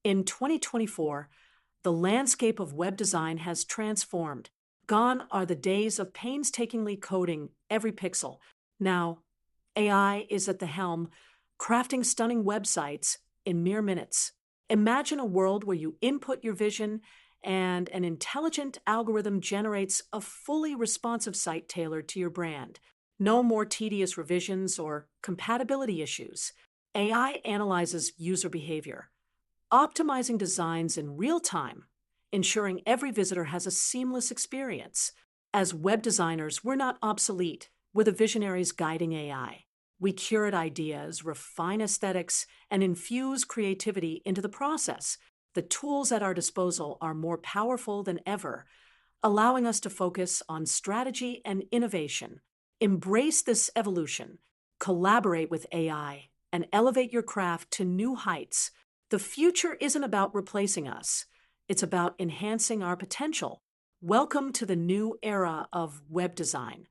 In 2024, the landscape of web design has transformed. Gone are the days of painstakingly coding every pixel. Now, AI is at the helm, crafting stunning websites in mere minutes. Imagine a world where you input your vision and an intelligent algorithm generates a fully responsive site tailored to your brand. No more tedious revisions or compatibility issues. AI analyzes user behavior, optimizing designs in real time, ensuring every visitor has a seamless experience. As web designers, we're not obsolete. We're the visionaries guiding AI. We curate ideas, refine aesthetics, and infuse creativity into the process. The tools at our disposal are more powerful than ever, allowing us to focus on strategy and innovation. Embrace this evolution, collaborate with AI, and elevate your craft to new heights. The future isn't about replacing us, it's about enhancing our potential. Welcome to the new era of web design,